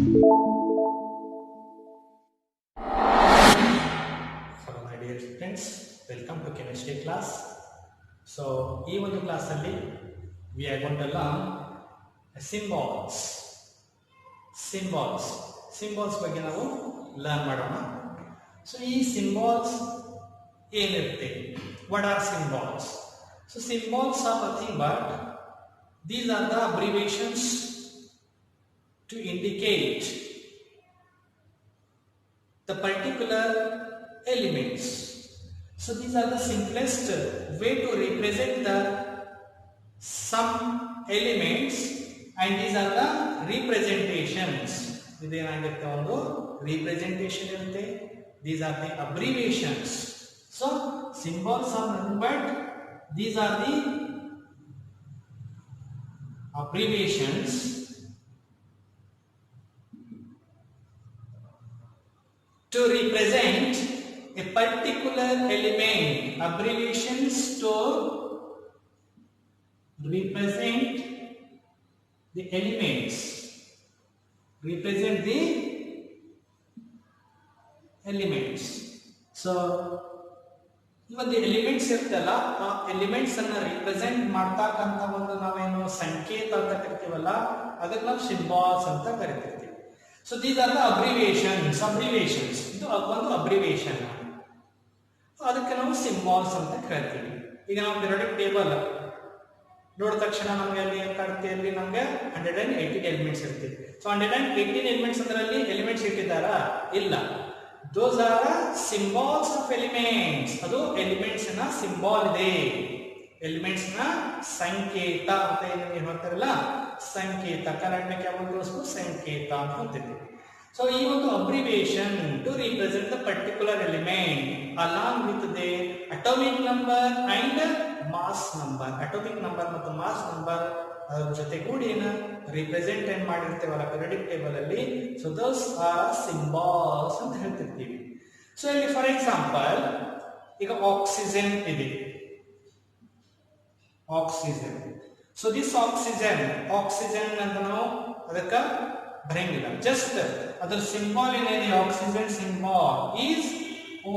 Hello my dear friends, welcome to chemistry class. So ಈ ಒಂದು class ಅಲ್ಲಿ we are going to learn symbols. Symbols ಬಗ್ಗೆ ನಾವು learn ಮಾಡೋಣ. So ಈ symbols ಏನಿರುತ್ತೆ? What are symbols? So symbols are nothing but these are the abbreviations to indicate the particular elements. So these are the simplest way to represent the some elements, and these are the representations. Idenagirutte ondu representation irutte. These are the abbreviations. So symbols are nothing but these are the abbreviations to represent a particular element. Abbreviations to represent the elements. Represent the elements. So even the elements ಇರ್ತಲ್ಲ, ಆ elements ಅನ್ನ represent ಮಾಡ್ತಕ್ಕಂತ ಒಂದು ನಾವೇನು ಸಂಕೇತ ಅಂತ ಕರಿತೀವಲ್ಲ, ಅದಕ್ಕೆ ನಾವು ಸಿಂಬಾಲ್ಸ್ ಅಂತ ಕರಿತೀವಿ. So these are the abbreviations. ಇದು ಒಂದು ಅಬ್ರಿವೇಷನ್, ಅದಕ್ಕೆ ನಾವು ಸಿಂಬಾಲ್ಸ್ ಅಂತ ಕರಿತೀವಿ. ಈಗ ನಾವು ಪಿರಿಯಾಡಿಕ್ ಟೇಬಲ್ ನೋಡಿದ ತಕ್ಷಣ ನಮಗೆ ಅಲ್ಲಿ ಏನ್ ಕಾಣುತ್ತೆ? ಅಲ್ಲಿ ನಮಗೆ 118 ಎಲಿಮೆಂಟ್ಸ್ ಇರ್ತೀವಿ. ಸೊ 118 ಎಲಿಮೆಂಟ್ಸ್ ಅದರಲ್ಲಿ ಎಲಿಮೆಂಟ್ಸ್ ಇಟ್ಟಿದ್ದಾರಾ? ಇಲ್ಲ. Those are symbols of elements. ಅದು ಎಲಿಮೆಂಟ್ಸ್ ನ ಸಿಂಬಾಲ್ ಇದೆ, ಎಲಿಮೆಂಟ್ಸ್ ನ ಸಂಕೇತ ಅಂತ ಏನು ಹೇಳ್ತಾರಲ್ಲ, ಸಂಕೇತ. ಕನ್ನಡ क्या बोलते हैं उसको? ಸಂಕೇತ ಅಂತ ಹೇಳ್ತೀವಿ. So ಈ ಒಂದು abbreviation to represent the particular element along with the atomic number and mass number. Atomic number ಮತ್ತು mass number ಜೊತೆಗೂಡಿ ಏನು ರಿಪ್ರೆಸೆಂಟ್ ಏನ್ ಮಾಡಿರ್ತೇವಲ್ಲ ಪಿರಿಯಾಡಿಕ್ ಟೇಬಲ್ ಅಲ್ಲಿ, ಸೊ ದೋಸ್ ಆರ್ ಸಿಂಬಾಲ್ಸ್ ಅಂತ ಹೇಳ್ತಿರ್ತೀವಿ. ಸೊ ಇಲ್ಲಿ ಫಾರ್ ಎಕ್ಸಾಂಪಲ್ ಈಗ ಆಕ್ಸಿಜನ್ ಇದೆ, ಆಕ್ಸಿಜನ್. ಸೊ ದಿಸ್ ಆಕ್ಸಿಜನ್ ಅಂತ ನಾವು ಅದಕ್ಕೆ ಬರೆಯಂಗಿಲ್ಲ, ಜಸ್ಟ್ ಅದರ ಸಿಂಬಾಲ್ ಏನಿದೆ, ಆಕ್ಸಿಜನ್ ಸಿಂಬಾಲ್ ಈಸ್ ಓ.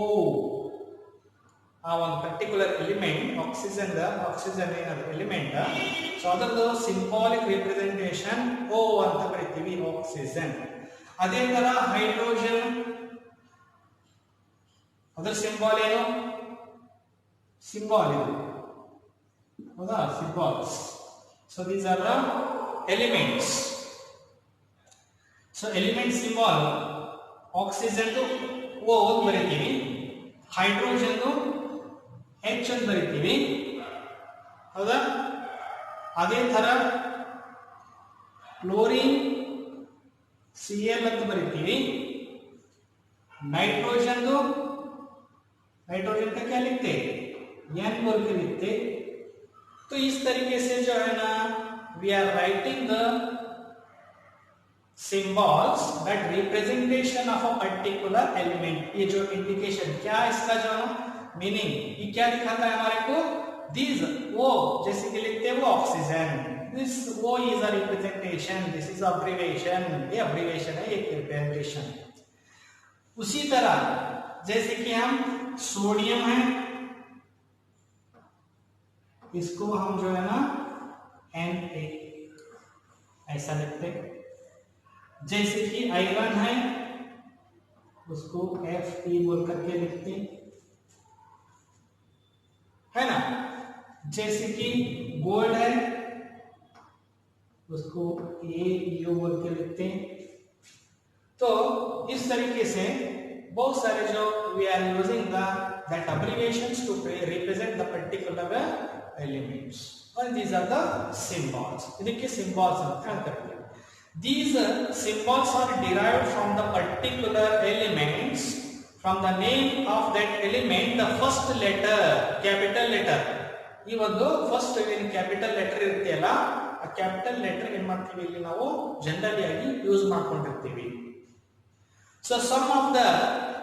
ಆ ಒಂದು ಪರ್ಟಿಕ್ಯುಲರ್ ಎಲಿಮೆಂಟ್ ಆಕ್ಸಿಜನ್ ಏನಾದ್ರು ಎಲಿಮೆಂಟ್, ಸೊ ಅದರದ್ದು ಸಿಂಬಾಲಿಕ್ ರಿಪ್ರೆಸೆಂಟೇಷನ್ ಓ ಅಂತ ಬರೀತೀವಿ, ಆಕ್ಸಿಜನ್. ಅದೇ ತರ ಹೈಡ್ರೋಜನ್, ಅದರ ಸಿಂಬಾಲ್ ಏನು? ಸಿಂಬಾಲ್ ಇದು, ಹೌದಾ? Symbols. So these are the elements. So element symbol oxygen O ಅಂತ ಬರೀತೀವಿ, ಹೈಡ್ರೋಜನ್ H ಅಂತ ಬರೀತೀವಿ, ಹೌದಾ? ಅದೇ ತರ ಕ್ಲೋರಿನ್ Cl ಅಂತ ಬರೀತೀವಿ, नाइट्रोजन का क्या लिखते? N बोल के लिखते. तो इस तरीके से जो है ना, we are writing the symbols that representation of a particular element. ये जो इंडिकेशन क्या इसका जो मीनिंग, ये क्या दिखाता है हमारे को? दिस वो जैसे कि लिखते हैं वो ऑक्सीजन, दिस वो is a representation, this is abbreviation. ये अब्रिविएशन है, एक रिप्रेजेंटेशन. उसी तरह जैसे कि हम सोडियम है, इसको हम जो है ना Na ऐसा लिखते हैं. जैसे कि आयरन है, उसको Fe बोल करके लिखते है ना. जैसे कि गोल्ड है, उसको AU बोल के लिखते हैं. तो इस तरीके से बहुत सारे जो we are using that abbreviations to represent the particular elements, और दीज आर द सिंबल्स. ಇದಕ್ಕೆ ಸಿಂಬಲ್ಸ್ ಅಂತ ಹೇಳ್ತಾರೆ. These symbols are derived from the particular elements, from the name of that element, the first letter, capital letter. ಈ ಒಂದು first ಏನು capital letter ಇರುತ್ತಲ್ಲ, ಆ capital letter ಏನ್ ಮಾಡ್ತೀವಿ ಇಲ್ಲಿ ನಾವು ಜನರಲಿ ಆಗಿ ಯೂಸ್ ಮಾಡ್ಕೊಂಡಿರ್ತೀವಿ. So some of the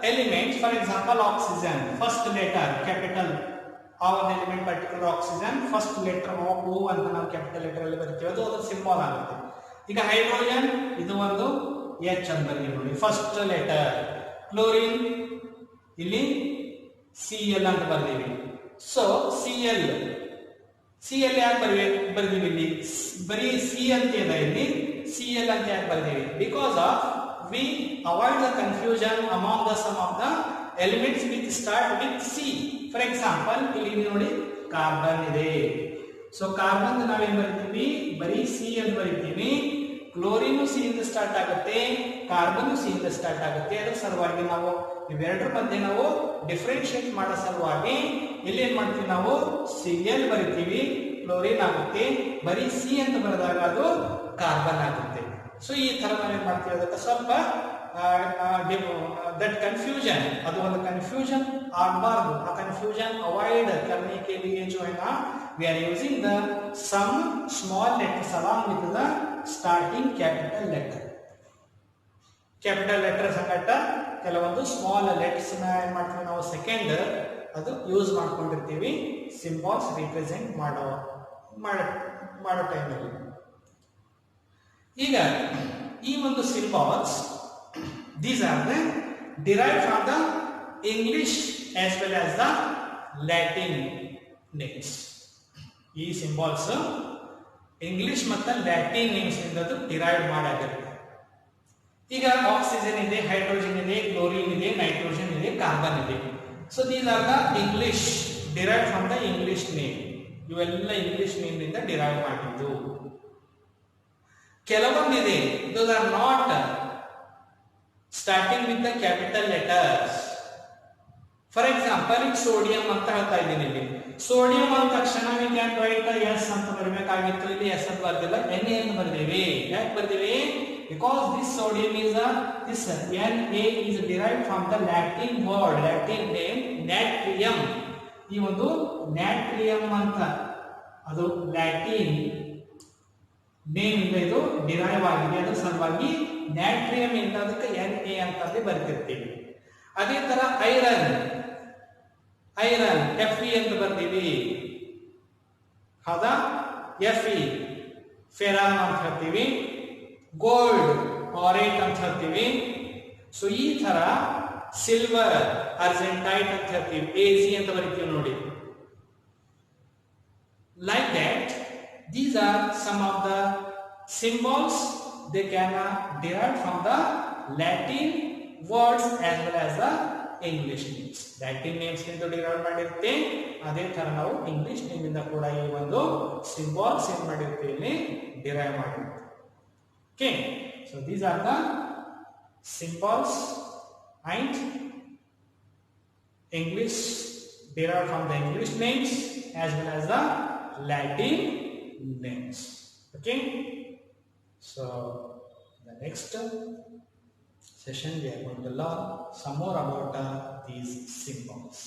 elements, for example oxygen, first letter capital, ಆ ಒಂದು element particular oxygen first letter O ಅಂತ ನಾವು ಕ್ಯಾಪಿಟಲ್ ಲೆಟರ್ ಅಲ್ಲಿ ಬರೀತೀವಿ, ಅದು ಅದರ ಸಿಂಬಲ್ ಆಗುತ್ತೆ. ಈಗ ಹೈಡ್ರೋಜನ್ ಇದು ಒಂದು ಎಚ್ ಅಂತ ಬರ್ತೀವಿ ನೋಡಿ. ಫಸ್ಟ್ ಲೆಟರ್ ಕ್ಲೋರಿನ್ ಇಲ್ಲಿ Cl ಅಂತ ಬರ್ದೀವಿ. ಸೊ Cl ಯಾಕೆ ಬರ್ದೀವಿ ಇಲ್ಲಿ ಬರೀ ಸಿ ಅಂತ ಇದೆ, ಇಲ್ಲಿ Cl ಅಂತ ಯಾಕೆ ಬರ್ದೀವಿ? Because of we avoid the confusion among the some of the elements with start with C. For example ಇಲ್ಲಿ ನೋಡಿ ಕಾರ್ಬನ್ ಇದೆ. ಸೊ ಕಾರ್ಬನ್ ನಾವೇನ್ ಬರಿತೀವಿ? ಬರೀ ಸಿ ಅಂತ ಬರಿತೀವಿ. ಕ್ಲೋರಿನ್ ಸಿ ಇಂದ ಸ್ಟಾರ್ಟ್ ಆಗುತ್ತೆ, ಕಾರ್ಬನ್ ಸಿ ಇಂದ ಸ್ಟಾರ್ಟ್ ಆಗುತ್ತೆ. ಅದರ ಸಲುವಾಗಿ ನಾವು ಇವೆರಡರ ಮಧ್ಯೆ ನಾವು ಡಿಫ್ರೆನ್ಶಿಯೇಟ್ ಮಾಡೋ ಸಲುವಾಗಿ ಇಲ್ಲಿ ಏನ್ ಮಾಡ್ತೀವಿ? ನಾವು Cl ಬರಿತೀವಿ, ಕ್ಲೋರಿನ್ ಆಗುತ್ತೆ. ಬರೀ ಸಿ ಅಂತ ಬರೆದಾಗ ಅದು ಕಾರ್ಬನ್ ಆಗುತ್ತೆ. ಸೊ ಈ ತರ ನಾವೇನ್ ಮಾಡ್ತೀವಿ? ಅದಕ್ಕೆ ಸ್ವಲ್ಪ ದಟ್ ಕನ್ಫ್ಯೂಷನ್, ಅದು ಒಂದು ಕನ್ಫ್ಯೂಷನ್ ಆಗಬಾರ್ದು. ಆ ಕನ್ಫ್ಯೂಷನ್ ಅವಾಯ್ಡ್ करने के लिए जो है ना we are using the some small letters along with the starting capital letter. Capital letter ಸಂಗಟ ಕೆಲವೊಂದು ಸ್ಮಾಲ್ ಲೆಟರ್ಸ್ ನ ಏನ್ ಮಾಡ್ತೀವಿ ನಾವು ಸೆಕೆಂಡ್ ಅದು ಯೂಸ್ ಮಾಡ್ಕೊಂಡಿರ್ತೀವಿ ಸಿಂಬಾಲ್ಸ್ ರಿಪ್ರೆಸೆಂಟ್ ಮಾಡೋ ಟೈಮಲ್ಲಿ. ಈಗ ಈ ಒಂದು symbols these are the derived from the English as well as the Latin names. ಈ ಸಿಂಬಾಲ್ಸ್ ಇಂಗ್ಲಿಷ್ ಮತ್ತು ಲ್ಯಾಟಿನ್ ನೇಮ್ಸ್ ಇಂದ ಡಿರೈವ್ ಮಾಡಾಗುತ್ತೆ. ಈಗ ಆಕ್ಸಿಜನ್ ಇದೆ, ಹೈಡ್ರೋಜನ್ ಇದೆ, ಕ್ಲೋರಿನ್ ಇದೆ, ನೈಟ್ರೋಜನ್ ಇದೆ, ಕಾರ್ಬನ್ ಇದೆ. So these are the English derive from the English name. ಇವೆಲ್ಲ ಇಂಗ್ಲಿಷ್ ನೇಮ್ ಇಂದ ಡಿರೈವ್ ಮಾಡಿದ್ದು. ಕೆಲವೊಂದಿದೆ those are not starting with the capital letters. For example sodium ಅಂತ ಹೇಳ್ತಾ ಇದ್ದೀನಿ. ಇಲ್ಲಿ ಸೋಡಿಯಂ ಅಂದ ತಕ್ಷಣ ವಿ ಕ್ಯಾನ್ ರೈಟ್ ಎಸ್ ಅಂತ ಬರಬೇಕಾಗಿತ್ತು. ಇಲ್ಲಿ ಎಸ್ ಅಂತ ಬರ್ದಿಲ್ಲ, ಎನ್ ಎ ಅಂತ ಬರ್ದೇವಿ. ಯಾಕೆ ಬರ್ದೇವಿ? because this sodium is this Na is derived from the Latin word, Latin name natrium. ಈ ಒಂದು natrium ಅಂತ ಅದು ಲ್ಯಾಟಿನ್ ನೇಮ್ ಇಂದ ಇದು ಡಿರೈವ್ ಆಗಿದೆ. ಅದರ ಸಲುವಾಗಿ natrium ಇಂದ ಅದಕ್ಕೆ Na ಅಂತ ಬರ್ತಿರ್ತೀವಿ. ಅದೇ ತರ ಐರನ್ Fe ಅಂತ ಬರ್ತೀವಿ. ಹೌದಾ? Fe ಫೆರಾನ್ ಅಂತ ಹೇಳ್ತೀವಿ. ಗೋಲ್ಡ್ ಆರೇಟ್ ಅಂತ ಹೇಳ್ತೀವಿ. ಸೊ ಈ ತರ ಸಿಲ್ವರ್ ಅರ್ಜೆಂಟೈಟ್ ಅಂತ ಹೇಳ್ತೀವಿ. Ag ಅಂತ ಬರೀತೀವಿ ನೋಡಿ. Like that these are some of the symbols they can derive from the Latin words as well as the English names. Latin names ಇಂದ ಡಿರೈವ್ ಮಾಡಿರುತ್ತೆ. ಅದೇ ತರ ನಾವು ಇಂಗ್ಲಿಷ್ ನೇಮ್ ಇಂದ ಕೂಡ ಈ ಒಂದು ಸಿಂಬಾಲ್ಸ್ ಏನ್ ಮಾಡಿರ್ತೀವಿ ಡಿರೈವ್ ಮಾಡಿರ್ತೀವಿ. Okay, so these are the symbols and English derived from the English names as well as the Latin names. Okay, so the next session we are going to learn some more about these symbols.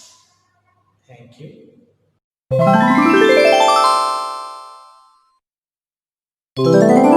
Thank you.